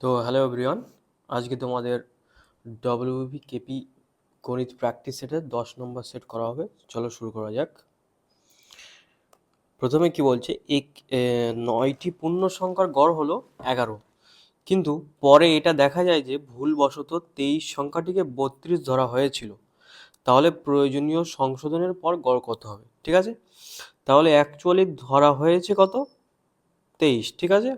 তো hello everyone, আজকে তোমাদের ডব্লিউবি কেপি গণিত প্র্যাকটিস সেটের 10 নম্বর সেট করা হবে। চলো শুরু করা যাক। প্রথমে কি বলছে, 9টি পূর্ণ সংখ্যার গড় হলো 11, কিন্তু পরে এটা দেখা যায় যে ভুলবশত 23 সংখ্যাটিকে 32 ধরা হয়েছিল। তাহলে প্রয়োজনীয় সংশোধনের পর গড় কত হবে? ঠিক আছে, তাহলে অ্যাকচুয়ালি ধরা হয়েছে কত? 23। ঠিক আছে,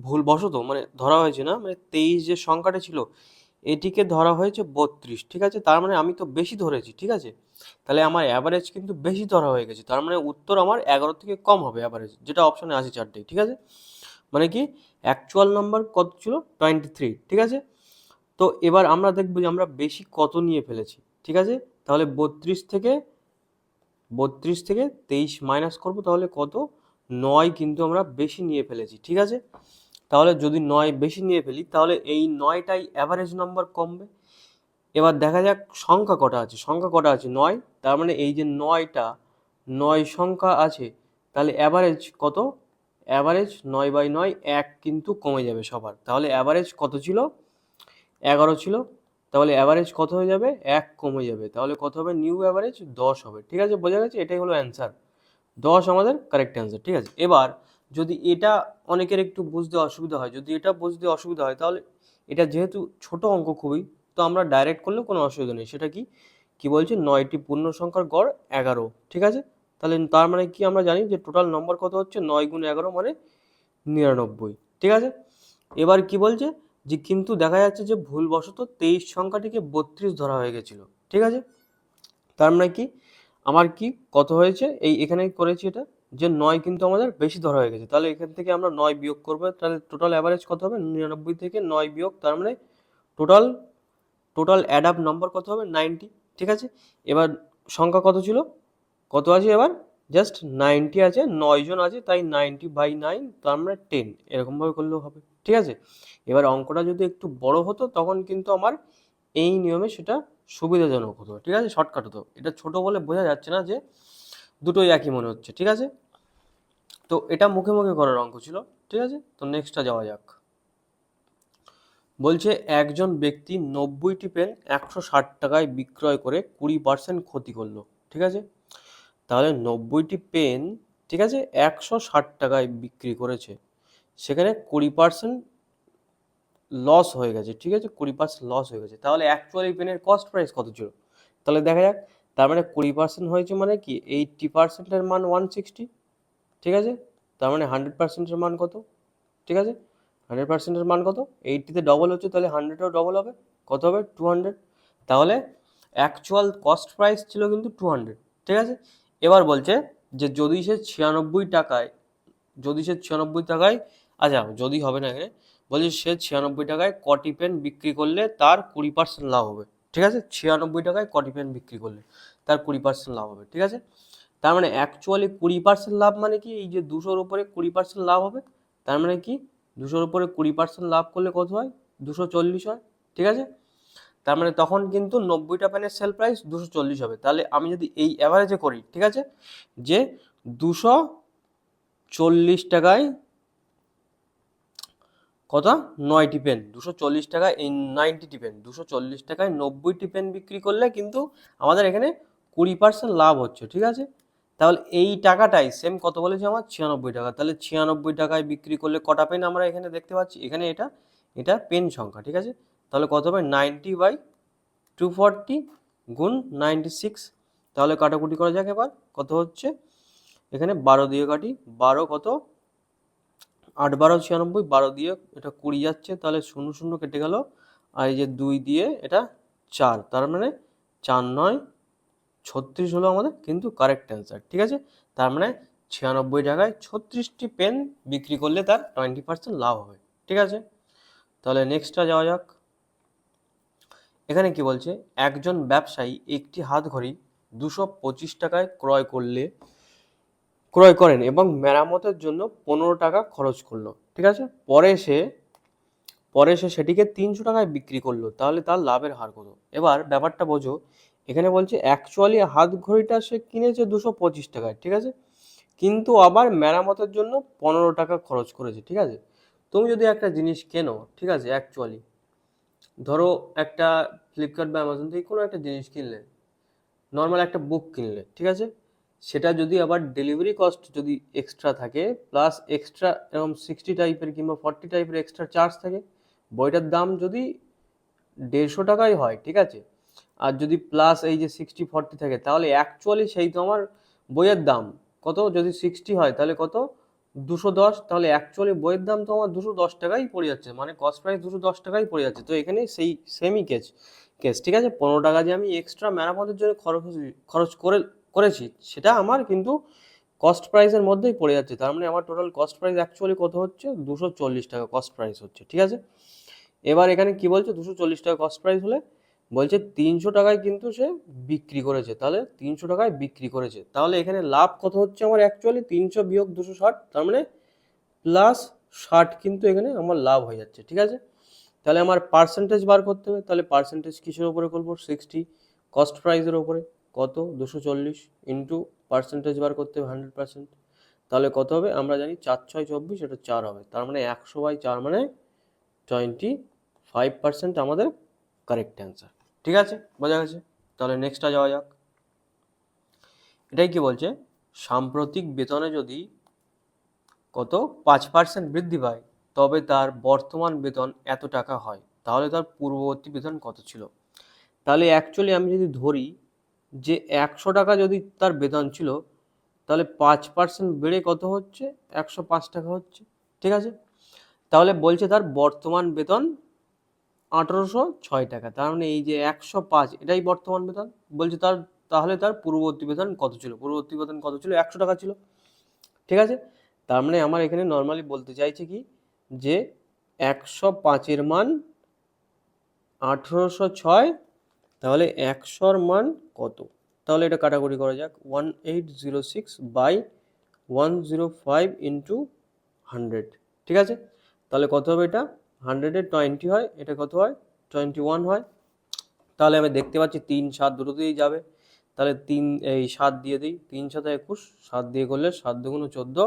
ভুলবশত মানে ধরা হয়েছে না, মানে 23 যে সংখ্যাটা ছিল এটিকে ধরা হয়েছে 32। ঠিক আছে, তার মানে আমি তো বেশি ধরেছি। ঠিক আছে, তাহলে আমার অ্যাভারেজ কিন্তু বেশি ধরা হয়ে গেছে, তার মানে উত্তর আমার 11 থেকে কম হবে অ্যাভারেজ, যেটা অপশনে আছে চারটেই। ঠিক আছে, মানে কি অ্যাকচুয়াল নাম্বার কত ছিল? 23। ঠিক আছে, তো এবার আমরা দেখবো যে আমরা বেশি কত নিয়ে ফেলেছি। ঠিক আছে, তাহলে 32 থেকে 23 মাইনাস করবো, তাহলে কত? 9 কিন্তু আমরা বেশি নিয়ে ফেলেছি। ঠিক আছে, তাহলে যদি 9 বেশি নিয়ে ফেলি তাহলে এই 9টাই অ্যাভারেজ নাম্বার কমবে। এবার দেখা যাক সংখ্যা কটা আছে। সংখ্যা কটা আছে? 9। তার মানে এই যে 9 সংখ্যা আছে, তাহলে অ্যাভারেজ কত? অ্যাভারেজ 9/9, 1 কিন্তু কমে যাবে সবার। তাহলে অ্যাভারেজ কত ছিল? 11 ছিল। তাহলে অ্যাভারেজ কত হয়ে যাবে? 1 কমে যাবে। তাহলে কত হবে? নিউ অ্যাভারেজ 10 হবে। ঠিক আছে, বোঝা গেছে? এটাই হলো অ্যান্সার। 10 আমাদের কারেক্ট অ্যান্সার। ঠিক আছে, এবার যদি এটা অনেকের একটু বুঝতে অসুবিধা হয়, যদি এটা বুঝতে অসুবিধা হয় তাহলে এটা যেহেতু ছোট অঙ্ক খুবই, তো আমরা ডাইরেক্ট করলেও কোনো অসুবিধা নেই। সেটা কি কি বলছে? 9টি পূর্ণ সংখ্যার গড় 11। ঠিক আছে, তাহলে তার মানে কি আমরা জানি যে টোটাল নম্বর কত হচ্ছে? 9 গুণ 11 মানে 99। ঠিক আছে, এবার কি বলছে যে কিন্তু দেখা যাচ্ছে যে ভুলবশত 23 সংখ্যাটিকে 32 ধরা হয়ে গেছিল। ঠিক আছে, তার মানে কি আমার কি কত হয়েছে? এখানে করেছি এটা যে 9 কিন্তু আমাদের বেশি ধরা হয়ে গেছে। তাহলে এখান থেকে আমরা 9 বিয়োগ করবো, তাহলে টোটাল অ্যাভারেজ কত হবে? 99 থেকে 9 বিয়োগ, তার মানে টোটাল টোটাল অ্যাড আপ নম্বর কত হবে? 90। ঠিক আছে, এবার সংখ্যা কত ছিল? কত আছে এবার? জাস্ট 90 আছে, 9 জন আছে, তাই 90/9, তার মানে 10, এরকমভাবে করলেও হবে। ঠিক আছে, এবার অঙ্কটা যদি একটু বড় হতো তখন কিন্তু আমার এই নিয়মে সেটা সুবিধাজনক হতো। ঠিক আছে, শর্টকাট হতো। এটা ছোট বলে বোঝা যাচ্ছে না যে দুটোই একই মনে হচ্ছে। ঠিক আছে, তো এটা মুখে মুখে করার অঙ্ক ছিল। ঠিক আছে, তো নেক্সটটা যাওয়া যাক। বলছে একজন ব্যক্তি 90টি পেন 160 টাকায় বিক্রয় করে 20% ক্ষতি করলো। ঠিক আছে, তাহলে 90টি পেন, ঠিক আছে, 160 টাকায় বিক্রি করেছে, সেখানে 20% লস হয়ে গেছে। ঠিক আছে, 20% লস হয়ে গেছে, তাহলে অ্যাকচুয়ালি পেনের কস্ট প্রাইস কত ছিল? তাহলে দেখা যাক। তার মানে 20% হয়েছে মানে কি 80%-এর মান 160। ঠিক আছে, তার মানে 100%-এর মান কত? ঠিক আছে, 100%-এর মান কত? 80-তে ডবল হচ্ছে, তাহলে 100-এও ডবল হবে। কত হবে? 200। তাহলে অ্যাকচুয়াল কস্ট প্রাইস ছিল কিন্তু 200। ঠিক আছে, এবার বলছে যে যদি সে 96 টাকায়, আচ্ছা যদি হবে না এখানে, বলছে সে 96 টাকায় কটি পেন বিক্রি করলে তার 20% লাভ হবে। ঠিক আছে, 96 টাকায় কটি পেন বিক্রি করলে তার 20% লাভ হবে। ঠিক আছে, তার মানে অ্যাকচুয়ালি 20% লাভ মানে কি? এই যে 200-র উপরে 20% লাভ হবে, তার মানে কি 200-র উপরে 20% লাভ করলে কত হয়? 240 হয়। ঠিক আছে, তার মানে তখন কিন্তু 90টা পেনের সেল প্রাইস 240 হবে। তাহলে আমি যদি এই অ্যাভারেজে করি, ঠিক আছে, যে 240 টাকায় কত? 9টি পেন, 240 টাকায় এই 90টি পেন, 240 টাকায় 90টি পেন বিক্রি করলে কিন্তু আমাদের এখানে 20% লাভ হচ্ছে। ঠিক আছে, তাহলে এই টাকাটাই সেম কত বলেছে আমার? 96 টাকা। তাহলে 96 টাকায় বিক্রি করলে কটা পেন আমরা এখানে দেখতে পাচ্ছি? এখানে এটা এটা পেন সংখ্যা। ঠিক আছে, তাহলে কত হবে? 90/240 গুণ 96। তাহলে কাটাকুটি করা যাক এবার। কত হচ্ছে? এখানে 12 দিয়ে কাটি, 12 কত? 8 12 96, 12 দিয়ে এটা 20 যাচ্ছে, তাহলে 0 0 কেটে গেল, আর এই যে 2 দিয়ে এটা 4, তার মানে 4 9 36 হলো আমাদের কিন্তু কারেক্ট অ্যান্সার। ঠিক আছে, তার মানে 96 টাকায় 36টি পেন বিক্রি করলে তার 20% লাভ হবে। ঠিক আছে, তাহলে নেক্সটটা যাওয়া যাক। এখানে কি বলছে? একজন ব্যবসায়ী একটি হাতঘড়ি 225 টাকায় ক্রয় করেন এবং মেরামতের জন্য 15 টাকা খরচ করলো। ঠিক আছে, পরে সে সেটিকে 300 টাকায় বিক্রি করলো, তাহলে তার লাভের হার কত? এবার ব্যাপারটা বোঝো। এখানে বলছে অ্যাকচুয়ালি হাত ঘড়িটা সে কিনেছে 225 টাকায়। ঠিক আছে, কিন্তু আবার মেরামতের জন্য 15 টাকা খরচ করেছে। ঠিক আছে, তুমি যদি একটা জিনিস কেনো, ঠিক আছে, অ্যাকচুয়ালি ধরো একটা ফ্লিপকার্ট বা অ্যামাজন থেকে কোনো একটা জিনিস কিনলে, নর্মাল একটা বুক কিনলে, ঠিক আছে, সেটা যদি আবার ডেলিভারি কস্ট যদি এক্সট্রা থাকে, প্লাস এক্সট্রা এরকম 60 টাইপের কিংবা 40 টাইপের এক্সট্রা চার্জ থাকে, বইটার দাম যদি 150 টাকাই হয়, ঠিক আছে, আর যদি প্লাস এই যে 60-40 থাকে, তাহলে অ্যাকচুয়ালি সেই তোমার বইয়ের দাম কত, যদি 60 হয় তাহলে কত, 210, তাহলে অ্যাকচুয়ালি বইয়ের দাম তো আমার 210 টাকাই পড়ে যাচ্ছে, মানে কস্ট প্রাইস 210 টাকাই পড়ে যাচ্ছে। তো এখানে সেই সেমই কেস, ঠিক আছে, 15 টাকা যে আমি এক্সট্রা মেরামতের জন্য খরচ করেছি, সেটা আমার কিন্তু কস্ট প্রাইসের মধ্যেই পড়ে যাচ্ছে। তার মানে আমার টোটাল কস্ট প্রাইস অ্যাকচুয়ালি কত হচ্ছে, 240 টাকা কস্ট প্রাইস হচ্ছে, ঠিক আছে। এবার এখানে কি বলছে, 240 টাকা কস্ট প্রাইস হলে বলছে 300 টাকায় কিন্তু সে বিক্রি করেছে, তাহলে 300 টাকায় বিক্রি করেছে, তাহলে এখানে লাভ কত হচ্ছে আমার, অ্যাকচুয়ালি 300 বিয়োগ 260, তার মানে প্লাস 60 কিন্তু এখানে আমার লাভ হয়ে যাচ্ছে, ঠিক আছে। তাহলে আমার পার্সেন্টেজ বার করতে হবে, তাহলে পার্সেন্টেজ কিসের উপরে করবো, 60 কস্ট প্রাইসের উপরে, কত 240 ইন্টু পার্সেন্টেজ বার করতে হবে 100%, তাহলে কত হবে, আমরা জানি 4 6 24, এটা 4 হবে, তার মানে 100/4 মানে 25% আমাদের কারেক্ট অ্যান্সার, ঠিক আছে, বোঝা গেছে। তাহলে নেক্সটটা যাওয়া যাক। এটাই কি বলছে, সাম্প্রতিক বেতনে যদি কত 5% বৃদ্ধি পায়, তবে তার বর্তমান বেতন এত টাকা হয়, তাহলে তার পূর্ববর্তী বেতন কত ছিল। তাহলে অ্যাকচুয়ালি আমি যদি ধরি যে 100 টাকা যদি তার বেতন ছিল, তাহলে 5% বেড়ে কত হচ্ছে, 105 টাকা হচ্ছে, ঠিক আছে। তাহলে বলছে তার বর্তমান বেতন 1806 টাকা, তার মানে এই যে 105 এটাই বর্তমান বেতন, বলছে তার, তাহলে তার পূর্ববর্তী বেতন কত ছিল, পূর্ববর্তী বেতন কত ছিল, 100 টাকা ছিল, ঠিক আছে। তার মানে আমার এখানে নর্মালি বলতে চাইছে কি, যে 105-এর মান 1806, তাহলে 100-র মান কত, তাহলে এটা কাটাকুটি করা যাক, 1806/105 ইন্টু 100, ঠিক আছে। তাহলে কত হবে, এটা 100-এ 20 হয়, এটা কত হয়, 21 হয়। তাহলে আমি দেখতে পাচ্ছি 3 7 দুটোতেই যাবে, তাহলে 7 দিয়ে দিই, 3 7 21, 7 দিয়ে করলে 7 2 14,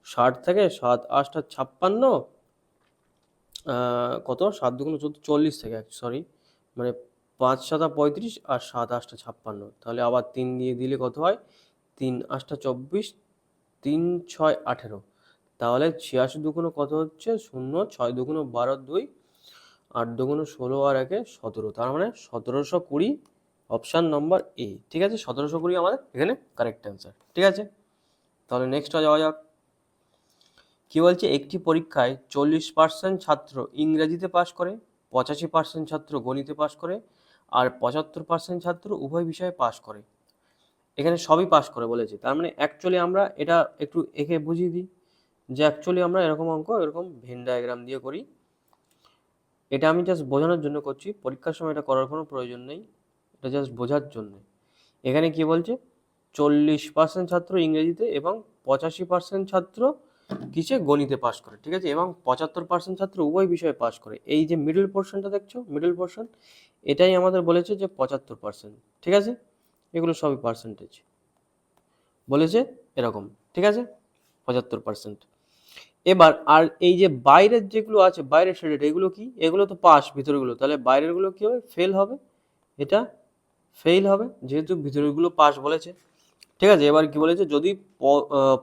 60 থেকে 7 8 56, কত 7 2 14, 40 থেকে, সরি, মানে 5 7 35 আর 7 8 56, তাহলে আবার 3 দিয়ে দিলে কত হয়, 3 8 24, 3 6 18, তাহলে 86 দুগুণ কত হচ্ছে, 0 6 দুগুণ 12 2, 8 দুগুণ 16 আর 1 17, তার মানে 1720, অপশান নম্বর এ, ঠিক আছে, 1720 আমাদের এখানে কারেক্ট অ্যান্সার, ঠিক আছে। তাহলে নেক্সটটা যাওয়া যাক। কি বলছে, একটি পরীক্ষায় 40% ছাত্র ইংরেজিতে পাশ করে, 85% ছাত্র গণিতে পাশ করে, আর 75% ছাত্র উভয় বিষয়ে পাশ করে। এখানে সবই পাশ করে বলেছে, তার মানে অ্যাকচুয়ালি আমরা এটা একটু এঁকে বুঝিয়ে দিই, যে অ্যাকচুয়ালি আমরা এরকম অঙ্ক এরকম ভেন ডায়াগ্রাম দিয়ে করি। এটা আমি জাস্ট বোঝানোর জন্য করছি, পরীক্ষার সময় এটা করার কোনো প্রয়োজন নেই, এটা জাস্ট বোঝার জন্য। এখানে কি বলছে, 40% ছাত্র ইংরেজিতে এবং 85% ছাত্র কিসে, গণিতে পাশ করে, ঠিক আছে, এবং 75% ছাত্র উভয় বিষয়ে পাশ করে। এই যে মিডল পোর্শনটা দেখছো, মিডল পোর্শন, এটাই আমাদের বলেছে যে 75%, ঠিক আছে, এগুলো সবই পার্সেন্টেজ বলেছে এরকম, ঠিক আছে, 75%। এবার আর এই যে বাইরের যেগুলো আছে, বাইরের শেডেড, এগুলো কি, এগুলো তো পাস ভিতরেগুলো, তাহলে বাইরেরগুলো কি হবে, ফেল হবে, এটা ফেল হবে, যেহেতু ভিতরেরগুলো পাস বলেছে, ঠিক আছে। এবার কি বলেছে, যদি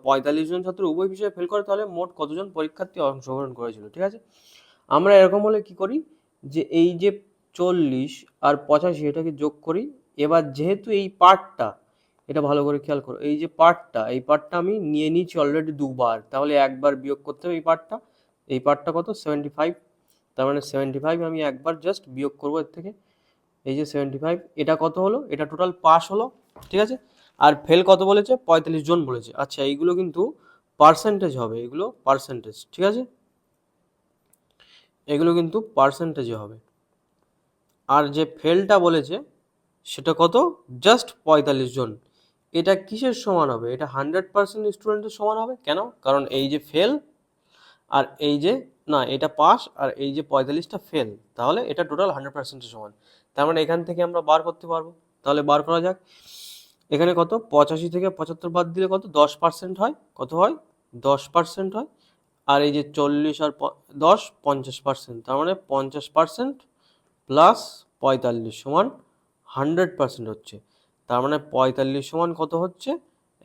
45 জন ছাত্র উভয় বিষয়ে ফেল করে, তাহলে মোট কতজন পরীক্ষার্থী অংশগ্রহণ করেছিল, ঠিক আছে। আমরা এরকম হলে কি করি, যে এই যে 40 আর 85 এটাকে যোগ করি। এবার যেহেতু এই পার্টটা, এটা ভালো করে খেয়াল করো, এই যে পার্টটা, এই পার্টটা আমি নিয়ে নিয়েছি অলরেডি দুবার, তাহলে একবার বিয়োগ করতে হবে এই পার্টটা কত, 75, তার মানে 75 আমি একবার জাস্ট বিয়োগ করবো এর থেকে, এই যে 75, এটা কত হলো, এটা টোটাল পাস হলো, ঠিক আছে। আর ফেল কত বলেছে, 45 জন বলেছে। আচ্ছা, এইগুলো কিন্তু পার্সেন্টেজ হবে, এগুলো পার্সেন্টেজ, ঠিক আছে, এগুলো কিন্তু পার্সেন্টেজে হবে। আর যে ফেলটা বলেছে সেটা কত, জাস্ট 45 জন। এটা কিসের সমান হবে, এটা 100% স্টুডেন্টের সমান হবে, কেন, কারণ এই যে ফেল আর এই যে, না এটা পাস আর এই যে 45টা ফেল, তাহলে এটা টোটাল 100%-এর সমান। তার মানে এখান থেকে আমরা বার করতে পারবো, তাহলে বার করা যাক। এখানে কত, 85 থেকে 75 বাদ দিলে কত, 10% হয়, কত হয়, 10% হয়। আর এই যে 40 আর 10 50%, তার মানে 50% প্লাস 45 সমান 100% হচ্ছে। তার মানে 45 সমান কত হচ্ছে,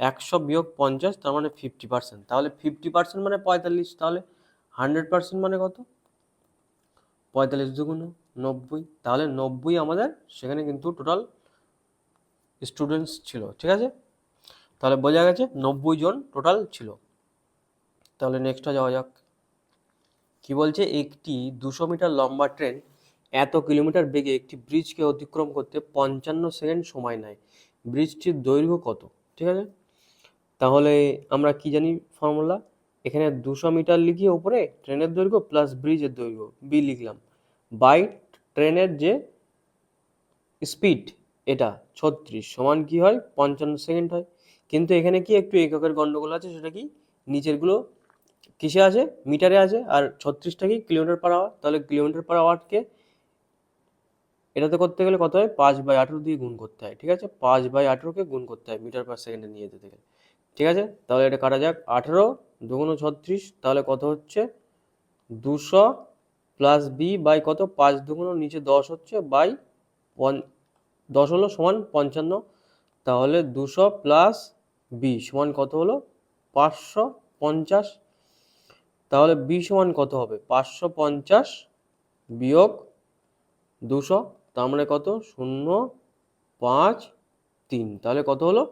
100 বিয়োগ 50, তার মানে 50%। তাহলে 50% মানে 45, তাহলে 100% মানে কত, 45 দুগুণ 90। তাহলে 90 আমাদের সেখানে কিন্তু টোটাল স্টুডেন্টস ছিল, ঠিক আছে। তাহলে বোঝা গেছে 90 জন টোটাল ছিল। তাহলে নেক্সটটা যাওয়া যাক। কি বলছে, একটি 200 মিটার লম্বা ট্রেন এত কিলোমিটার বেগে একটি ব্রিজকে অতিক্রম করতে 55 সেকেন্ড সময় নেয়, ব্রিজটির দৈর্ঘ্য কত, ঠিক আছে। তাহলে আমরা কি জানি ফর্মুলা, এখানে 200 মিটার লিখি ওপরে ট্রেনের দৈর্ঘ্য প্লাস ব্রিজের দৈর্ঘ্য বি লিখলাম, বাই ট্রেনের যে স্পিড এটা 36 সমান কি হয় 55 সেকেন্ড হয়। কিন্তু এখানে কি একটু এককের গন্ডগোল আছে, সেটা কি নিচেরগুলো কিসে আছে, মিটারে আছে, আর 36টা কি কিলোমিটার পার আওয়ার। তাহলে কিলোমিটার পার আওয়ারকে এটাতে করতে গেলে কত হয়, 5/18 দিয়ে গুণ করতে হয়, ঠিক আছে। 5/18কে গুণ করতে হয় মিটার পার সেকেন্ডে নিয়ে যেতে গেলে, ঠিক আছে। তাহলে এটা কাটা যাক, 18 দুগুণ 36, তাহলে কত হচ্ছে 200 প্লাস বি বাই কত, 5 দুগুণ নিচে 10 হচ্ছে বাই 10 হলো সমান 55। তাহলে 200 প্লাস বি সমান কত হলো 550। তাহলে বি সমান কত হবে 550 বিয়োগ 200, তার মানে কত 0.53। তাহলে কত হলো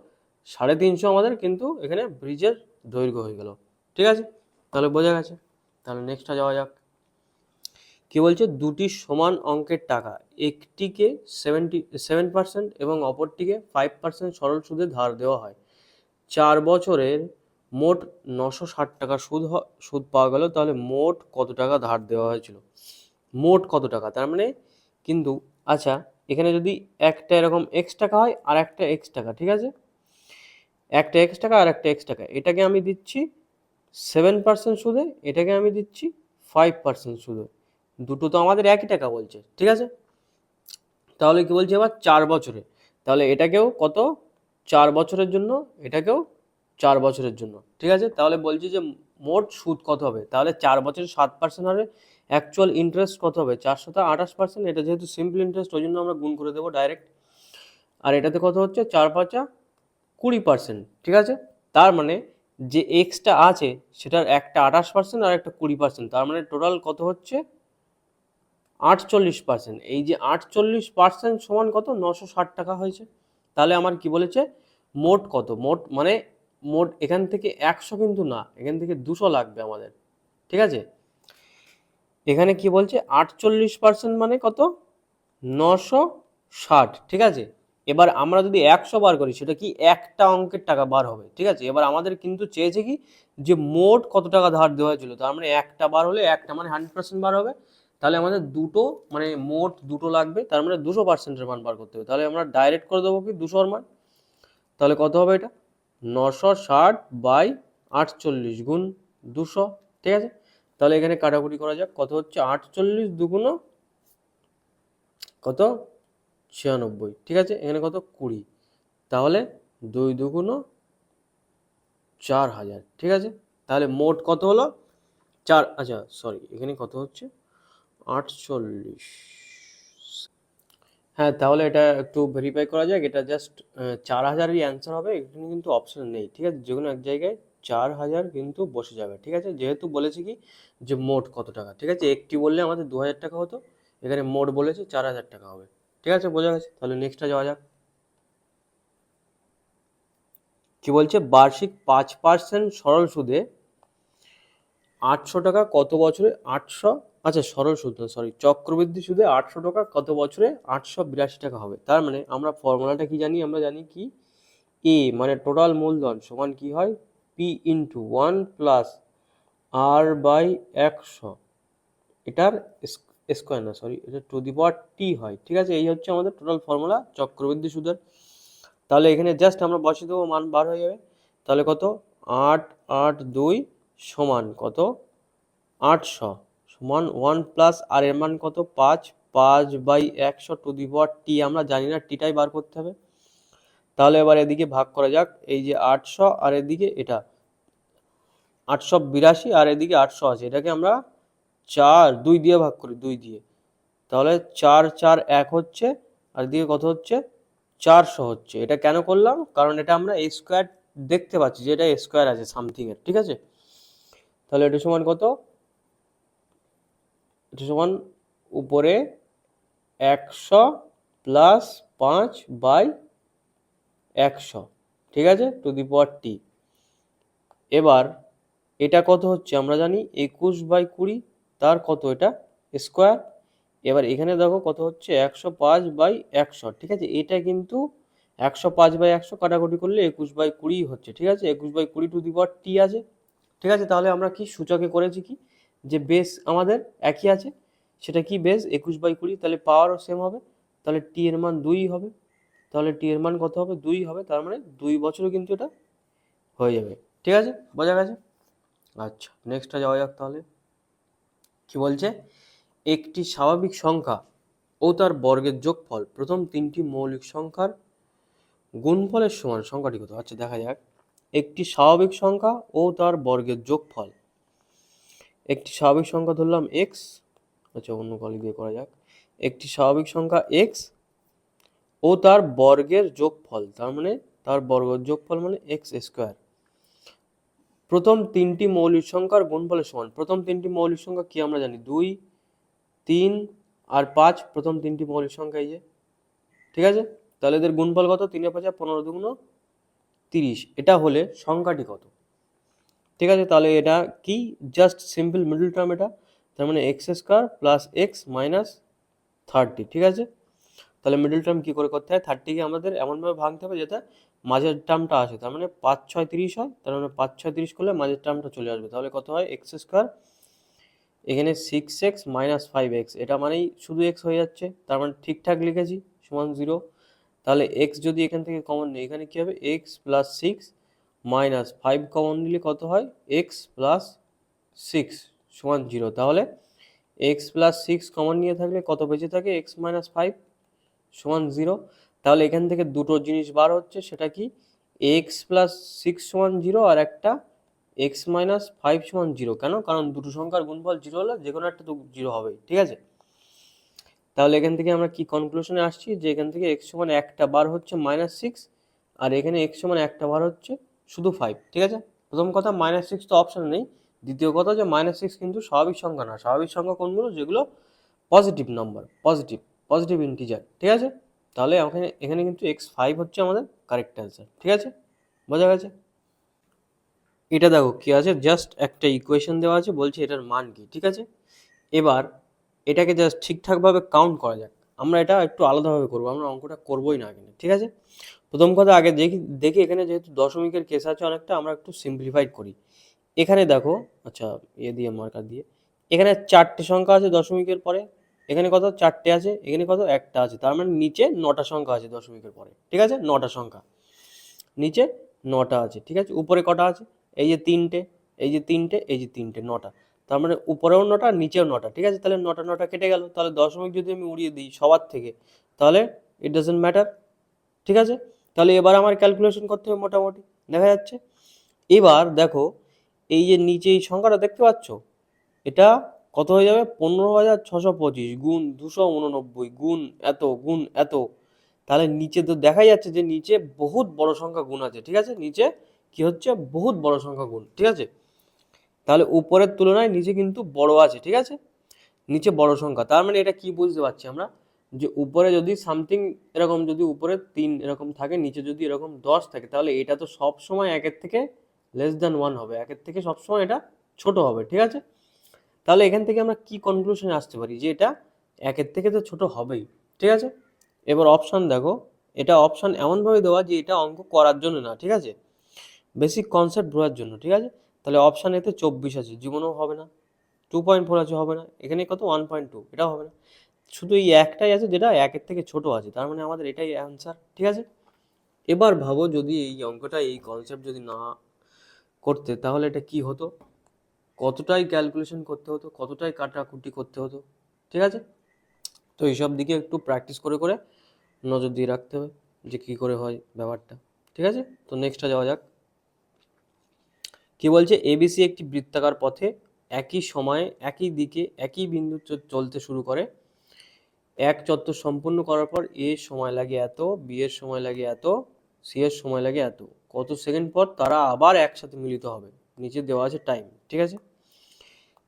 350 আমাদের কিন্তু এখানে ব্রিজের দৈর্ঘ্য হয়ে গেল, ঠিক আছে। তাহলে বোঝা গেছে। তাহলে নেক্সটটা যাওয়া যাক। কি বলছে, দুটি সমান অঙ্কের টাকা, একটিকে 77% এবং অপরটিকে 5% সরল সুদে ধার দেওয়া হয়। 4 বছরের মোট 960 টাকা সুদ পাওয়া গেল। তাহলে মোট কত টাকা ধার দেওয়া হয়েছিল, মোট কত টাকা, তার মানে কিন্তু আচ্ছা এখানে যদি একটা এরকম এক্স টাকা হয় আর একটা এক্স টাকা, ঠিক আছে, একটা এক্স টাকা আর একটা এক্স টাকা, এটাকে আমি দিচ্ছি 7% সুদে, এটাকে আমি দিচ্ছি 5% সুদে, দুটো তো আমাদের একই টাকা বলছে, ঠিক আছে। তাহলে কি বলছে এবার 4 বছরে, তাহলে এটাকেও কত 4 বছরের জন্য, এটাকেও 4 বছরের জন্য, ঠিক আছে। তাহলে বলছি যে মোট সুদ কত হবে, তাহলে 4 বছরে 7% হবে, অ্যাকচুয়াল ইন্টারেস্ট কত হবে 428%। এটা যেহেতু সিম্পল ইন্টারেস্ট ওই জন্য আমরা গুণ করে দেবো ডাইরেক্ট। আর এটাতে কত হচ্ছে 4×5 20%, ঠিক আছে। তার মানে যে এক্সটা আছে সেটার একটা 28% আর একটা 20%, তার মানে টোটাল কত হচ্ছে 48%। এই যে 48% সমান কত 960 টাকা হয়েছে। তাহলে আমার কি বলেছে মোট কত, মোট মানে মোট এখান থেকে 100 কিন্তু না, এখান থেকে 200 লাগবে আমাদের, ঠিক আছে। এখানে কি বলছে 48% মানে কত 960, ঠিক আছে। এবার আমরা যদি 100 বার করি সেটা কি একটা অঙ্কের টাকা বার হবে, ঠিক আছে। এবার আমাদের কিন্তু চেয়েছে কি যে মোট কত টাকা ধার দেওয়া হয়েছিল, তার মানে একটা বার হলে একটা মানে 100% বার হবে। তাহলে আমাদের দুটো মানে মোট দুটো লাগবে, তার মানে 200%-এর মান বার করতে হবে। তাহলে আমরা ডাইরেক্ট করে দেবো কি 200-র মান। তাহলে কত হবে এটা 960/48 গুণ 200, ঠিক আছে। তাহলে এখানে কাটাকুটি করা যাক, কত হচ্ছে 48 দুগুণ কত 96, ঠিক আছে। এখানে কত 20, তাহলে 2 দুগুণ 4000, ঠিক আছে। তাহলে মোট কত হলো 4, আচ্ছা সরি এখানে কত হচ্ছে 48, হ্যাঁ। তাহলে এটা একটু ভেরিফাই করা যাক, এটা জাস্ট 4000-ই অ্যান্সার হবে, এখানে কিন্তু অপশন নেই, ঠিক আছে। যে কোনো এক জায়গায় 4000 কিন্তু বসে যাবে, ঠিক আছে। যেহেতু বলেছি কি যে মোট কত টাকা, ঠিক আছে, একটি বললে আমাদের 2000 টাকা হতো, এখানে মোট বলেছে 4000 টাকা হবে, ঠিক আছে, বোঝা গেছে। তাহলে নেক্সটটা যাওয়া যাক। কি বলছে, বার্ষিক 5% সরল সুদে 800 টাকা কত বছরে 800, আচ্ছা সরল সুদ না সরি চক্রবৃদ্ধি সুদে 800 টাকা কত বছরে 882 টাকা হবে। তার মানে আমরা ফর্মুলাটা কি জানি, আমরা জানি কি এ মানে টোটাল মূলধন সমান কি হয় P into 1 plus R by 100, এটার স্কোয়ার না সরি এটা টু দি পাওয়ার টি হয়, ঠিক আছে। এই হচ্ছে আমাদের টোটাল ফর্মুলা চক্রবৃদ্ধি সুদের। তাহলে এখানে জাস্ট আমরা বসিয়ে দেবো, মান বার হয়ে যাবে। তাহলে কত 882 সমান কত 800 সমান 1 প্লাস আর এর মান কত 5/100 টু দি পাওয়ার টি, আমরা জানি না, টিটাই বার করতে হবে। তাহলে এবার এদিকে ভাগ করা যাক, এই যে 800 আর এদিকে এটা 882 আর এদিকে 800 আছে, এটাকে আমরা 2 দিয়ে ভাগ করি, 2 দিয়ে, তাহলে 4 4 1 হচ্ছে, আর এদিকে কত হচ্ছে 400 হচ্ছে। এটা কেন করলাম, কারণ এটা আমরা a স্কোয়ার দেখতে পাচ্ছি যে এটা a স্কোয়ার আছে সামথিং এর, ঠিক আছে। তাহলে এটা সমান কত, এটা সমান উপরে 100 প্লাস 5/100, ঠিক আছে, টু দি পাওয়ার টি। এবার এটা কত হচ্ছে আমরা জানি 21/20, তার কত এটা স্কোয়ার। এবার এখানে দেখো কত হচ্ছে 105/100, ঠিক আছে। এটা কিন্তু 105/100 কাটাকুটি করলে 21/20 হচ্ছে, ঠিক আছে। 21/20 টু দি পাওয়ার টি আছে, ঠিক আছে। তাহলে আমরা কি সূচকে করেছি কি, যে বেস আমাদের একই আছে, সেটা কি বেস 21/20, তাহলে পাওয়ারও সেম হবে, তাহলে টি এর মান 2 হবে, তাহলে টি এর মান কত হবে 2 হবে, তার মানে 2 বছরও কিন্তু এটা হয়ে যাবে, ঠিক আছে, বোঝা গেছে। আচ্ছা, নেক্সটটা যাওয়া যাক তাহলে। কি বলছে, একটি স্বাভাবিক সংখ্যা ও তার বর্গের যোগফল প্রথম 3টি মৌলিক সংখ্যার গুণফলের সমান, সংখ্যাটি কত। আচ্ছা দেখা যাক, একটি স্বাভাবিক সংখ্যা ও তার বর্গের যোগফল, একটি স্বাভাবিক সংখ্যা ধরলাম এক্স, আচ্ছা অন্য কল দিয়ে করা যাক, একটি স্বাভাবিক সংখ্যা এক্স ও তার বর্গের যোগফল, তার মানে তার বর্গের যোগফল মানে এক্স স্কোয়ার, প্রথম 3টি মৌলিক সংখ্যার গুণফলের সমান। প্রথম 3টি মৌলিক সংখ্যা কি আমরা জানি, 2 3 আর 5, প্রথম 3টি মৌলিক সংখ্যা এই যে, ঠিক আছে। তাহলে এদের গুণফল কত, 3 5 15 2 30, এটা হলে সংখ্যাটি কত, ঠিক আছে। তাহলে এটা কি, জাস্ট সিম্পল মিডল টার্ম এটা, তার মানে x square plus x minus 30, ঠিক আছে। তাহলে মিডল টার্ম কি করে করতে হয়, 30কে আমাদের এমনভাবে ভাঙতে হবে যাতে মাঝের টার্মটা আসে, তার মানে 5 6 30 হয়, তার মানে 5 6 30 করলে মাঝের টার্মটা চলে আসবে, তাহলে কত হয় এক্স স্কোয়ার, এখানে 6x মাইনাস 5x, এটা মানেই শুধু x হয়ে যাচ্ছে, তার মানে ঠিকঠাক লিখেছি, সমান 0। তাহলে x যদি এখান থেকে কমন নেই, এখানে কি হবে x প্লাস 6 মাইনাস 5 কমন নিলে কত হয় x প্লাস 6 সমান 0। তাহলে x প্লাস 6 কমন নিয়ে থাকলে কত বেঁচে থাকে, x মাইনাস 5 সমান 0। তাহলে এখান থেকে দুটো জিনিস বার হচ্ছে, সেটা কি, x প্লাস 6 সমান 0 আর একটা x মাইনাস 5 সমান 0। কেন, কারণ দুটো সংখ্যার গুণফল 0 হলে যে কোনো একটা তো 0 হবেই, ঠিক আছে। তাহলে এখান থেকে আমরা কি কনক্লুশনে আসছি, যে এখান থেকে x সমান একটা বার হচ্ছে -6, আর এখানে x সমান একটা বার হচ্ছে শুধু 5, ঠিক আছে। প্রথম কথা -6 তো অপশন নেই, দ্বিতীয় কথা যে -6 কিন্তু স্বাভাবিক সংখ্যা না। স্বাভাবিক সংখ্যা কোনগুলো, যেগুলো positive number, positive positive integer, ঠিক আছে। তাহলে এখানে এখানে কিন্তু x5 হচ্ছে আমাদের কারেক্ট অ্যান্সার, ঠিক আছে, বোঝা গেছে। এটা দেখো কি আছে, জাস্ট একটা ইকুয়েশন দেওয়া আছে, বলছে এটার মান কি, ঠিক আছে। এবার এটাকে জাস্ট ঠিকঠাকভাবে কাউন্ট করা যাক। আমরা এটা একটু আলাদাভাবে করবো, আমরা অঙ্কটা করবোই না এখানে, ঠিক আছে। প্রথম কথা আগে দেখি দেখি এখানে যেহেতু দশমিকের কেস আছে অনেকটা, আমরা একটু সিম্পলিফাইড করি। এখানে দেখো, আচ্ছা দিয়ে মার্কার দিয়ে, এখানে 4টে সংখ্যা আছে দশমিকের পরে, এখানে কত 4টে আছে, এখানে কত একটা আছে, তার মানে নিচে 9টা সংখ্যা আছে দশমিকের পরে, ঠিক আছে, 9টা সংখ্যা, নিচে 9টা আছে, ঠিক আছে। উপরে কটা আছে, এই যে 3টে, এই যে 3টে, এই যে 3টে, 9টা, তার মানে উপরেও 9টা নিচেও 9টা, ঠিক আছে। তাহলে 9টা 9টা কেটে গেল, তাহলে দশমিক যদি আমি উড়িয়ে দিই সবার থেকে, তাহলে ইট ডাজন্ট ম্যাটার, ঠিক আছে। তাহলে এবার আমার ক্যালকুলেশন করতে হবে মোটামুটি, দেখা যাচ্ছে। এবার দেখো এই যে নিচে এই সংখ্যাটা দেখতে পাচ্ছ, এটা কত হয়ে যাবে, 15,625 গুণ 289 গুণ এত গুণ এত। তাহলে নিচে তো দেখাই যাচ্ছে যে নিচে বহুত বড় সংখ্যা গুণ আছে, ঠিক আছে, নিচে কি হচ্ছে, বহুত বড় সংখ্যা গুণ, ঠিক আছে। তাহলে উপরের তুলনায় নিচে কিন্তু বড় আছে, ঠিক আছে, নিচে বড় সংখ্যা। তার মানে এটা কি বুঝতে পারছি আমরা, যে উপরে যদি সামথিং এরকম, যদি উপরে 3 এরকম থাকে, নিচে যদি এরকম 10 থাকে, তাহলে এটা তো সব সময় একের থেকে লেস দ্যান 1 হবে, একের থেকে সবসময় এটা ছোট হবে, ঠিক আছে। তাহলে এখান থেকে আমরা কি কনক্লুশনে আসতে পারি, যে এটা একের থেকে তো ছোট হবেই, ঠিক আছে। এবার অপশান দেখো, এটা অপশান এমনভাবে দেওয়া যে এটা অঙ্ক করার জন্য না, ঠিক আছে, বেসিক কনসেপ্ট বোঝার জন্য, ঠিক আছে। তাহলে অপশান এতে 24 আছে, জীবনেও হবে না। 2.4 আছে, হবে না। এখানে কত 1.2, এটাও হবে না। শুধু এই একটাই আছে যেটা একের থেকে ছোট আছে, তার মানে আমাদের এটাই অ্যান্সার, ঠিক আছে। এবার ভাবো যদি এই অঙ্কটা, এই কনসেপ্ট যদি না করতে, তাহলে এটা কি হতো, কতটাই ক্যালকুলেশন করতে হতো, কতটাই কাটাকুটি করতে হতো, ঠিক আছে। তো এইসব দিকে একটু প্র্যাকটিস করে করে নজর দিয়ে রাখতে হবে, যে কী করে হয় ব্যাপারটা, ঠিক আছে। তো নেক্সটটা যাওয়া যাক। কি বলছে, এবিসি একটি বৃত্তাকার পথে একই সময়ে একই দিকে একই বিন্দু চলতে শুরু করে। এক চত্বর সম্পূর্ণ করার পর এ সময় লাগে এত, বি এর সময় লাগে এত, সি এর সময় লাগে এত, কত সেকেন্ড পর তারা আবার একসাথে মিলিত হবে, নিচে দেওয়া আছে টাইম। ঠিক আছে,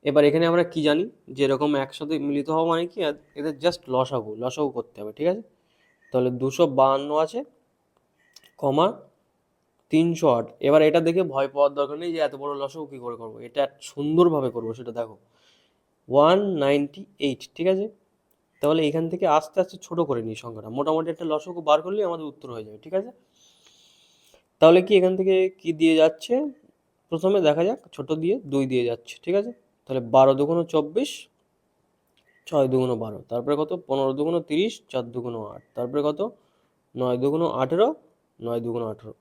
এবার এখানে আমরা কি জানি যে এরকম একসাথে মিলিত হওয়া মানে কি, এদের জাস্ট লসাগু করতে হবে। ঠিক আছে, তাহলে 252 আছে, কমা 308। এবার এটা দেখে ভয় পাওয়ার দরকার নেই যে এত বড় লসাগু কী করে করবো, এটা সুন্দরভাবে করবো, সেটা দেখো। 198। ঠিক আছে, তাহলে এখান থেকে আস্তে আস্তে ছোট করে নিই সংখ্যাটা, মোটামুটি একটা লসাগু বার করলেই আমাদের উত্তর হয়ে যাবে। ঠিক আছে, তাহলে কি এখান থেকে কি দিয়ে যাচ্ছে, প্রথমে দেখা যাক, ছোট দিয়ে 2 দিয়ে যাচ্ছে। ঠিক আছে, তাহলে 12 দুগুণ 24, 6 দুগুণ 12, তারপরে কত, 15 দুগুণ 30, 4 দুগুণ 8, তারপরে কত, 9 দুগুণ 18, 9 দুগুণ 18।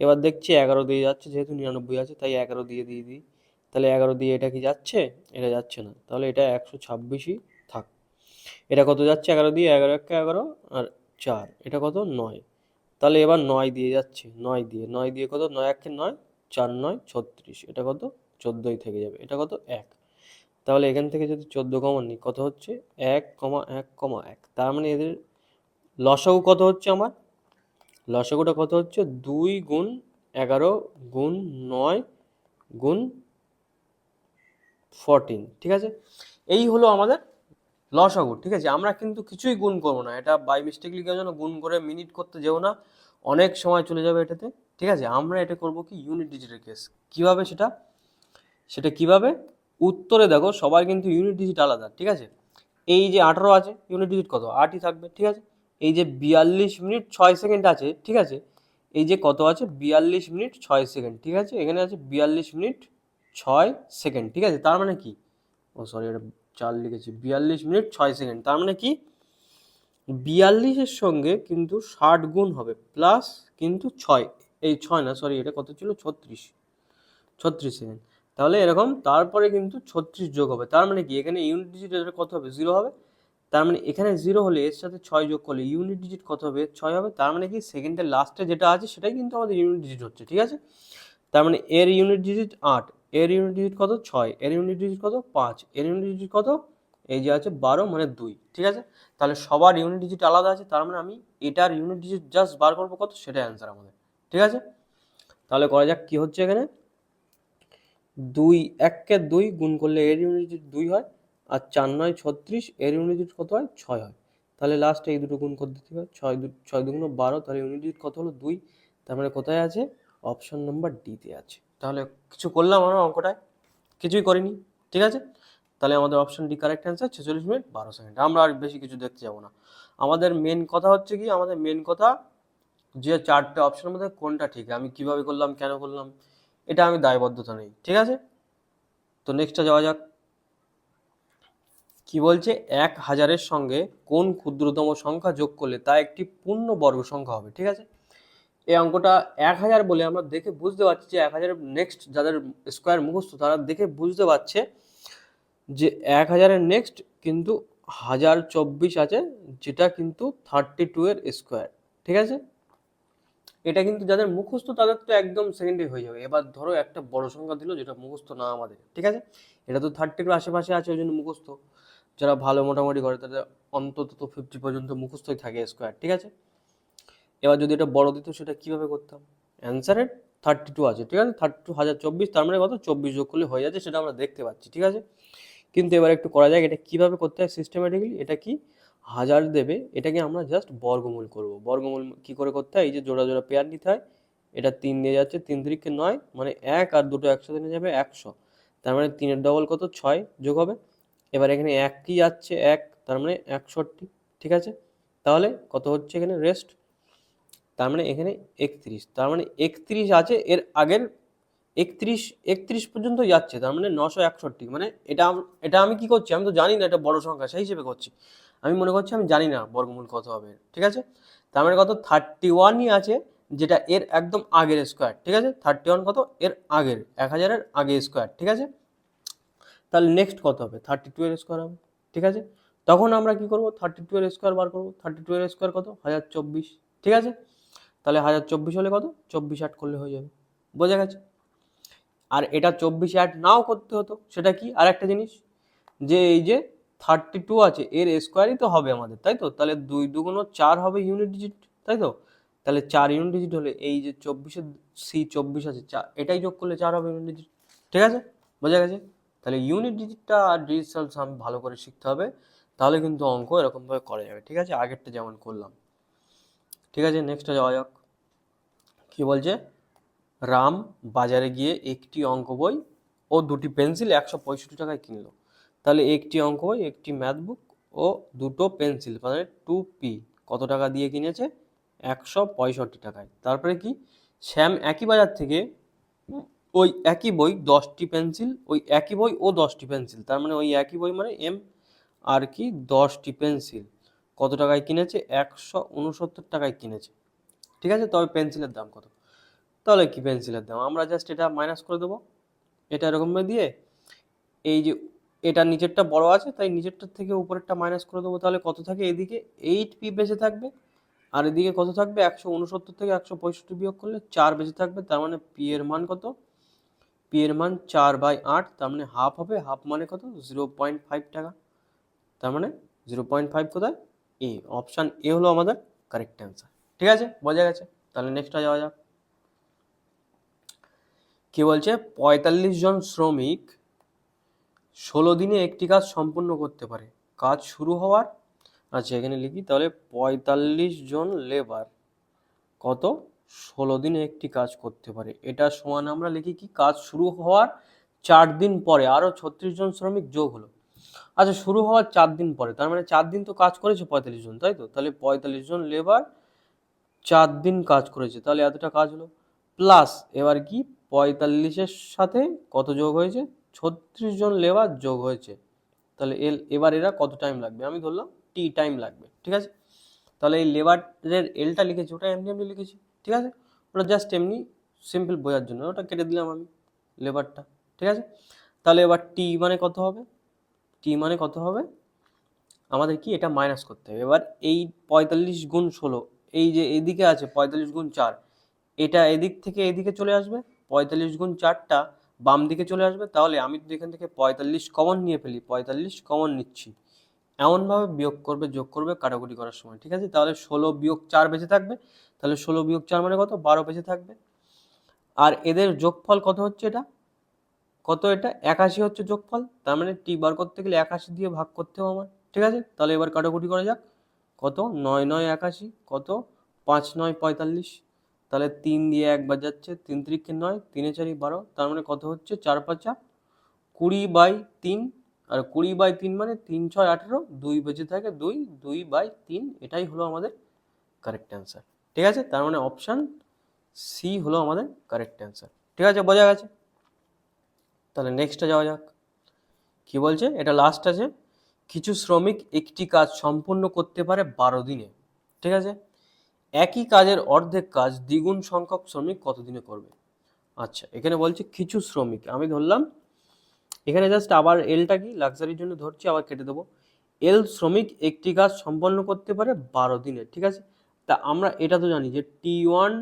এবার দেখছি 11 দিয়ে যাচ্ছে, যেহেতু 99 আছে তাই 11 দিয়ে দিই। তাহলে 11 দিয়ে এটা কি যাচ্ছে, এটা যাচ্ছে না, তাহলে এটা 126ই থাক। এটা কত যাচ্ছে 11 দিয়ে, 11 1 11 আর 4, এটা কত 9। তাহলে এবার 9 দিয়ে যাচ্ছে, 9 দিয়ে কত, 9 1 9, 4 9 36, এটা কত 14ই থেকে যাবে, এটা কত 1। তাহলে এখান থেকে যদি 14 কমন নিই কত হচ্ছে, 1 1 1। তার মানে এদের লসাগু কত হচ্ছে আমার, লসাগুটা কত হচ্ছে, 2 গুণ 11 গুণ 9 গুণ 14। ঠিক আছে, এই হলো আমাদের লসাগু। ঠিক আছে, আমরা কিন্তু কিছুই গুণ করবো না, এটা বাই মিস্টেকলি কেউ যেন গুণ করে মিনিট করতে যেও না, অনেক সময় চলে যাবে এটাতে। ঠিক আছে, আমরা এটা করব কি ইউনিট ডিজিটের কেস। কিভাবে সেটা, কিভাবে, উত্তরে দেখো সবার কিন্তু ইউনিট ডিজিট আলাদা। ঠিক আছে, এই যে 18 আছে, ইউনিট ডিজিট কত, 8ই থাকবে। ঠিক আছে, এই যে 42 মিনিট 6 সেকেন্ড আছে, ঠিক আছে, এই যে কত আছে, 42 মিনিট 6 সেকেন্ড। ঠিক আছে, এখানে আছে 42 মিনিট 6 সেকেন্ড। ঠিক আছে, তার মানে কি, ও সরি এটা 4 লিখেছি, 42 মিনিট 6 সেকেন্ড, তার মানে কি 42-এর সঙ্গে কিন্তু 60 গুণ হবে, প্লাস কিন্তু 6, এই 6 না সরি, এটা কত ছিল, 36 সেকেন্ড। তাহলে এরকম তারপরে কিন্তু 36 যোগ হবে, তার মানে কি এখানে ইউনিট ডিজিট কত হবে, 0 হবে। তার মানে এখানে 0 হলে এর সাথে 6 যোগ করলে ইউনিট ডিজিট কত হবে, 6 হবে। তার মানে কি সেকেন্ডের লাস্টে যেটা আছে সেটাই কিন্তু আমাদের ইউনিট ডিজিট হচ্ছে। ঠিক আছে, তার মানে এর ইউনিট ডিজিট 8, এর ইউনিট ডিজিট কত 6, এর ইউনিট ডিজিট কত 5, এর ইউনিট ডিজিট কত, এই যে আছে 12 মানে 2। ঠিক আছে, তাহলে সবার ইউনিট ডিজিট আলাদা আছে, তার মানে আমি এটার ইউনিট ডিজিট জাস্ট বার করবো কত, সেটাই অ্যান্সার আমাদের। ঠিক আছে, তাহলে করা যাক কি হচ্ছে এখানে, 2 1 কে 2 গুণ করলে এর ইউনিট ডিজিট 2 হয়, আর 4 9 36, এর ইউনিট ডিজিট কত হয়, 6 হয়। তাহলে লাস্টে এই দুটো গুণ করে দিতে হবে, 6 দুগুণ 12, তাহলে ইউনিট ডিজিট কত হলো 2। তার মানে কোথায় আছে, অপশন নাম্বার ডিতে আছে। তাহলে কিছু করলাম আমরা অঙ্কটায়, কিছুই করিনি। ঠিক আছে, তাহলে আমাদের option D correct answer, 46 minute 12 second. আমরা আর বেশি কিছু দেখতে যাবো না, আমাদের মেন কথা হচ্ছে কি, আমাদের মেন কথা যে 4টে অপশনের মধ্যে কোনটা ঠিক, আমি কিভাবে করলাম, কেন করলাম, এটা আমি দায়বদ্ধতা নেই। ঠিক আছে, তো নেক্সটটা যাওয়া যাক। কি বলছে, 1000-এর সঙ্গে কোন ক্ষুদ্রতম সংখ্যা যোগ করলে তা একটি পূর্ণ বর্গ সংখ্যা হবে। ঠিক আছে, এই অঙ্কটা 1000 বলে আমরা দেখে বুঝতে পারছি যে 1000-এর নেক্সট যাদের স্কোয়ার মুখস্থ তারা দেখে বুঝতে পারছে যে 1000-এর নেক্সট কিন্তু 1024 আছে, যেটা কিন্তু 32 এর স্কোয়ার। ঠিক আছে, এটা কিন্তু যাদের মুখস্থ তাদের তো একদম সেকেন্ডে হয়ে যাবে। এবার ধরো একটা বড় সংখ্যা দিল যেটা মুখস্থ না আমাদের। ঠিক আছে, এটা তো 30-এর আশেপাশে আছে, ওই জন্য মুখস্থ। যারা ভালো মোটামুটি করে তাদের অন্তত তো 50 পর্যন্ত মুখস্থই থাকে স্কোয়ার। ঠিক আছে, এবার যদি এটা বড় দিত সেটা কিভাবে করতাম, অ্যান্সারের 32 আছে। ঠিক আছে, 32 1024, তার মানে কত 24 যোগ করলে হয়ে যাচ্ছে, সেটা আমরা দেখতে পাচ্ছি। ঠিক আছে, কিন্তু এবার একটু করা যাক এটা কিভাবে করতে হয় সিস্টেমেটিক্যালি। এটা কি 1000 দেবে, এটাকে আমরা জাস্ট বর্গমূল করব। বর্গমূল কি করে করতে হয়, এই যে জোড়া জোড়া পেয়ার নিতে হয়, এটা 3 দিয়ে যাচ্ছে, 3 3 9, মানে 1 আর 2 একসাথে নিয়ে যাবে 100, তার মানে 3-এর ডবল কত 6 যোগ হবে। এবার এখানে 1 কি যাচ্ছে 1, তার মানে 61। ঠিক আছে, তাহলে কত হচ্ছে এখানে রেস্ট, তার মানে এখানে 31, তার মানে 31 আছে, এর আগের 31 31 পর্যন্ত যাচ্ছে, তার মানে 961। মানে এটা আমি কি করছি, আমি তো জানি না এটা বড় সংখ্যা, সেই হিসেবে করছি। আমি মনে করছি আমি জানি না বর্গমূল কত হবে। ঠিক আছে, তার মানে কত 31ই আছে, যেটা এর একদম আগের স্কোয়ার। ঠিক আছে, 31 কত, এর আগের 1000-এর আগে স্কোয়ার। ঠিক আছে, তাহলে নেক্সট কত হবে, 32 এর স্কোয়ার হবে। ঠিক আছে, তখন আমরা কি করব, 32 এর স্কোয়ার বার করবো। 32 এর স্কোয়ার কত, 1024। ঠিক আছে, তাহলে 1024 হলে কত, 24 8 করলে হয়ে যাবে। বোঝা গেছে। আর এটা 24 অ্যাড নাও করতে হতো, সেটা কি আর একটা জিনিস, যে এই যে 32 আছে এর স্কোয়ারই তো হবে আমাদের, তাই তো? তাহলে 2 2 4 হবে ইউনিট ডিজিট, তাই তো? তাহলে 4 ইউনিট ডিজিট হলে এই যে 24-এর C24 আছে, এটাই যোগ করলে 4 হবে ইউনিট ডিজিট। ঠিক আছে, বোঝা গেছে? তাহলে ইউনিট ডিজিটটা আর ডিজিটাল সাম ভালো করে শিখতে হবে, তাহলে কিন্তু অঙ্ক এরকমভাবে করা যাবে। ঠিক আছে, আগেরটা যেমন করলাম। ঠিক আছে, নেক্সটে যাওয়া যাক। কি বলছে, রাম বাজারে গিয়ে একটি অঙ্ক বই ও দুটি পেন্সিল 165 টাকায় কিনলো। তাহলে একটি অঙ্ক বই, একটি ম্যাথ বুক ও দুটো পেন্সিল মানে 2P কত টাকা দিয়ে কিনেছে? 165 টাকায়। তারপরে কি, শ্যাম একই বাজার থেকে ওই একই বই 10টি পেন্সিল, ওই একই বই ও 10টি পেন্সিল, তার মানে ওই একই বই মানে এম আর কি 10টি পেন্সিল কত টাকায় কিনেছে? 169 টাকায় কিনেছে। ঠিক আছে, তবে পেন্সিলের দাম কত? তাহলে কি পেন্সিলের দাম, আমরা জাস্ট এটা মাইনাস করে দেবো, এটা এরকমভাবে দিয়ে এই যে এটা নিচেরটা বড় আছে তাই নিচেরটার থেকে উপরেরটা মাইনাস করে দেবো। তাহলে কত থাকে, এদিকে 8P বেঁচে থাকবে, আর এদিকে কত থাকবে? 169 থেকে 165 বিয়োগ করলে 4 বেঁচে থাকবে। তার মানে P এর মান কত? P এর মান 4/8, তার মানে হাফ হবে। হাফ মানে কত? 0.5 টাকা। তার মানে 0.5 কোথায়? এ, অপশান এ হলো আমাদের কারেক্ট অ্যান্সার। ঠিক আছে, বোঝা গেছে? তাহলে নেক্সটটা যাওয়া যাক। কি বলছে, 45 জন শ্রমিক 16 দিনে একটি কাজ সম্পূর্ণ করতে পারে। কাজ শুরু হওয়ার, আচ্ছা এখানে লিখি তাহলে, 45 জন লেবার কত 16 দিনে একটি কাজ করতে পারে, এটা সমান আমরা লিখি কি, কাজ শুরু হওয়ার 4 দিন পরে আরো 36 জন শ্রমিক যোগ হলো। আচ্ছা, শুরু হওয়ার 4 দিন পরে, তার মানে 4 দিন তো কাজ করেছে 45 জন, তাই তো? তাহলে 45 জন লেবার 4 দিন কাজ করেছে, তাহলে এতটা কাজ হলো। প্লাস এবার কি, 45-এর সাথে কত যোগ হয়েছে? 36 জন লেবার যোগ হয়েছে। তাহলে এবার এরা কত টাইম লাগবে, আমি ধরলাম টি টাইম লাগবে। ঠিক আছে, তাহলে এই লেবারের এলটা লিখেছি, ওটা এমনি এমনি লিখেছি। ঠিক আছে, ওটা জাস্ট এমনি সিম্পল বোঝার জন্য ওটা কেটে দিলাম আমি লেবারটা। ঠিক আছে, তাহলে এবার টি মানে কত হবে? টি মানে কত হবে আমাদের, কি এটা মাইনাস করতে হবে। এবার এই 45 গুণ 16, এই যে এদিকে আছে 45 গুণ 4, এটা এদিক থেকে এদিকে চলে আসবে, 45 গুণ 4টা বাম দিকে চলে আসবে। তাহলে আমি যদি এখান থেকে 45 কমন নিয়ে ফেলি, 45 কমন নিচ্ছি, এমনভাবে বিয়োগ করবে, যোগ করবে কাটাকুটি করার সময়। ঠিক আছে, তাহলে 16 বিয়োগ 4 বেঁচে থাকবে, তাহলে 16 বিয়োগ 4 মানে কত? 12 বেঁচে থাকবে। আর এদের যোগফল কত হচ্ছে, এটা কত? এটা 81 হচ্ছে যোগফল, তার মানে টি বার করতে গেলে 81 দিয়ে ভাগ করতে হবে আমার। ঠিক আছে, তাহলে এবার কাটাকুটি করা যাক। কত? 9 9 81, কত? 5 9 45, তাহলে 3 দিয়ে একবার যাচ্ছে, 3 3 9, 3 4 12, তার মানে কত হচ্ছে? 4 5 20/3, আর 20/3 মানে 3 6 18, 2 বেঁচে থাকে 2, 2/3, এটাই হলো আমাদের কারেক্ট অ্যান্সার। ঠিক আছে, তার মানে অপশান সি হলো আমাদের কারেক্ট অ্যান্সার। ঠিক আছে, বোঝা গেছে? তাহলে নেক্সটে যাওয়া যাক। কি বলছে, এটা লাস্ট আছে, কিছু শ্রমিক একটি কাজ সম্পূর্ণ করতে পারে 12 দিনে। ঠিক আছে, একই কাজের অর্ধেক কাজ দ্বিগুণ সংখ্যক শ্রমিক কত দিনে করবে? আচ্ছা, এখানে বলছে কিছু শ্রমিক, আমি ধরলাম এখানে জাস্ট আবার এলটা কি লাক্সারির জন্য ধরছি, আবার কেটে দেবো। এল শ্রমিক একটি কাজ সম্পন্ন করতে পারে 12 দিনে। ঠিক আছে, তা আমরা এটা তো জানি যে T1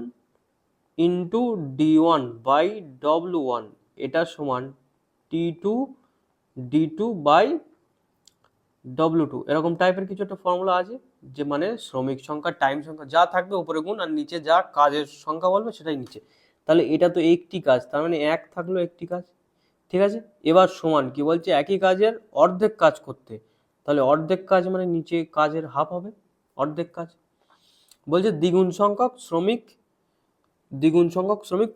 ইন্টু D1/W1 এটা সমান T2 D2/W2, এরকম টাইপের কিছু একটা ফর্মুলা আছে, যে মানে শ্রমিক সংখ্যা টাইম সংখ্যা যা থাকবে উপরে গুণ, আর নিচে যা কাজের সংখ্যা বলবে সেটাই নিচে। তাহলে এটা তো একটি কাজ, তার মানে 1 থাকলো একটি কাজ। ঠিক আছে, এবার সমান কি বলছে, একই কাজের অর্ধেক কাজ করতে, তাহলে অর্ধেক কাজ মানে নিচে কাজের হাফ হবে, অর্ধেক কাজ। বলছে দ্বিগুণ সংখ্যক শ্রমিক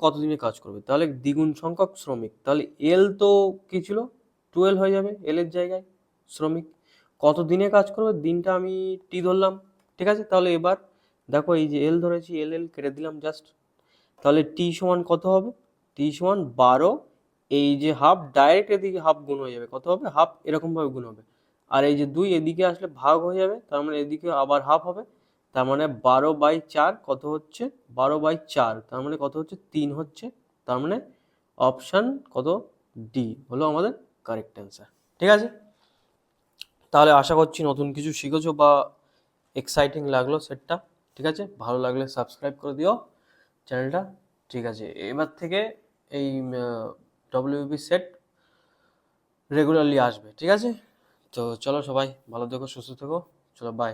কতদিনে কাজ করবে, তাহলে দ্বিগুণ সংখ্যক শ্রমিক, তাহলে এল তো কি ছিল 12 হয়ে যাবে এল এর জায়গায়, শ্রমিক কত দিনে কাজ করবে, দিনটা আমি টি ধরলাম। ঠিক আছে, তাহলে এবার দেখো এই যে এল ধরেছি, এল এল কেটে দিলাম জাস্ট, তাহলে টি সমান কত হবে? টি সমান 12, এই যে হাফ ডাইরেক্ট এদিকে হাফ গুণ হয়ে যাবে, কত হবে? হাফ, এরকম ভাবে গুণ হবে। আর এই যে 2 এদিকে আসলে ভাগ হয়ে যাবে, তার মানে এদিকে আবার হাফ হবে, তার মানে 12/4 কত হচ্ছে? 12/4, তার মানে কত হচ্ছে? 3 হচ্ছে। তার মানে অপশান কত? ডি হলো আমাদের কারেক্ট অ্যান্সার। ঠিক আছে, তাহলে আশা করছি নতুন কিছু শিখেছো বা এক্সাইটিং লাগলো সেটটা। ঠিক আছে, ভালো লাগলে সাবস্ক্রাইব করে দিও চ্যানেলটা। ঠিক আছে, এবার থেকে এই ডব্লিউবি সেট রেগুলারলি আসবে, ঠিক আছে? তো চলো সবাই ভালো থেকো, সুস্থ থেকো, চলো বাই।